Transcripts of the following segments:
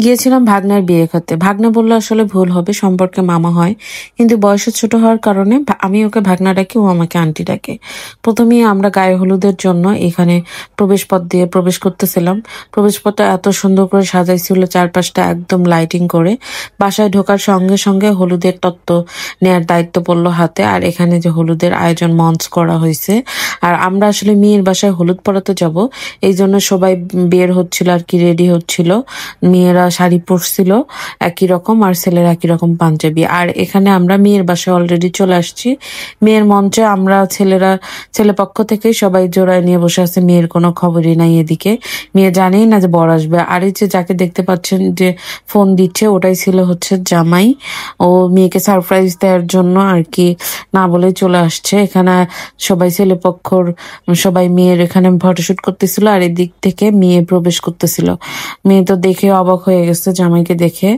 গিয়েছিলাম ভাগ্নার বিয়ে খেতে। ভাগ্না বললে আসলে ভুল হবে, সম্পর্কে মামা হয়। কিন্তু বয়সে ছোট হওয়ার কারণে আমি ওকে ভাগ্না ডাকি, ও আমাকে আন্টি ডাকে। প্রথমেই আমরা গায়ে হলুদের জন্য এখানে প্রবেশ পথ দিয়ে প্রবেশ করতেছিলাম। প্রবেশ পথটা এত সুন্দর করে সাজাইছিল, চারপাশটা একদম লাইটিং করে। বাসায় ঢোকার সঙ্গে সঙ্গে হলুদের তত্ত্ব নেয়ার দায়িত্ব পড়লো হাতে। আর এখানে যে হলুদের আয়োজন মঞ্চ করা হয়েছে, আর আমরা আসলে মেয়ের বাসায় হলুদ পরাতে যাব, এই জন্য সবাই বের হচ্ছিল আর কি, রেডি হচ্ছিল। মেয়েরা শাড়ি পরছিল একই রকম, আর ছেলেরা একই রকম পাঞ্জাবি। আর এখানে আমরা মেয়ের বাসায় অলরেডি চলে আসছি। মেয়ের মঞ্চে আমরা ছেলে পক্ষ থেকেই সবাই জোড়ায় নিয়ে বসে আছে। মেয়ের কোনো খবরই নাই এদিকে। মেয়ে জানেই না যে বর আসবে। আর এই যে যাকে দেখতে পাচ্ছেন যে ফোন দিচ্ছে, ওটাই ছিল হচ্ছে জামাই। ও মেয়েকে সারপ্রাইজ দেওয়ার জন্য আর কি না বলেই চলে আসছে। এখানে সবাই ছেলেপক্ষর সবাই মেয়ের এখানে ফটোশুট করতেছিল, আর এদিক থেকে মেয়ে প্রবেশ করতেছিল। মেয়ে তো দেখে অবাক হয়ে গেছে জামাইকে দেখে।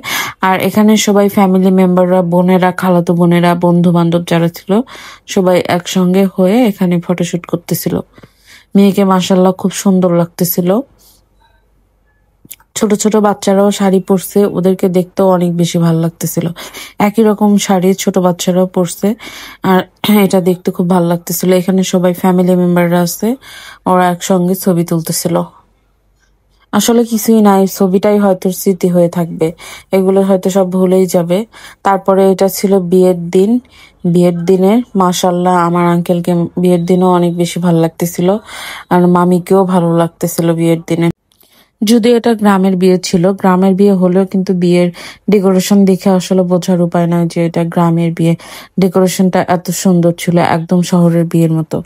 আর এখানে সবাই ফ্যামিলি মেম্বাররা, বোনেরা, খালাতো বোনেরা, বন্ধু বান্ধব যারা ছিল সবাই একসঙ্গে হয়ে এখানে ফটোশুট করতেছিল। মেয়েকে মাশাআল্লাহ খুব সুন্দর লাগতেছিল। ছোট ছোট বাচ্চারাও শাড়ি পরছে, ওদেরকে দেখতেও অনেক বেশি ভালো লাগতেছিল। একই রকম শাড়ি ছোট বাচ্চারাও পরছে, আর এটা দেখতে খুব ভালো লাগতেছিল। এখানে সবাই ফ্যামিলি মেম্বাররা আছে, ওরা একসঙ্গে ছবি তুলতেছিল। আসলে কিছুই নাই, ছবিটাই হয়তো স্মৃতি হয়ে থাকবে। এগুলো হয়তো সব ভুলেই যাবে। তারপরে এটা ছিল বিয়ের দিন। বিয়ের দিনে মাশাল্লাহ আমার আঙ্কেলকে বিয়ের দিনও অনেক বেশি ভালো লাগতেছিল, আর মামিকেও ভালো লাগতেছিল বিয়ের দিনে। যদিও এটা গ্রামের বিয়ে ছিল, গ্রামের বিয়ে হলেও কিন্তু বিয়ের ডেকোরেশন দেখে আসলে বোঝার উপায় নয় যে এটা গ্রামের বিয়ে। ডেকোরেশনটা এত সুন্দর ছিল, একদম শহরের বিয়ের মতো।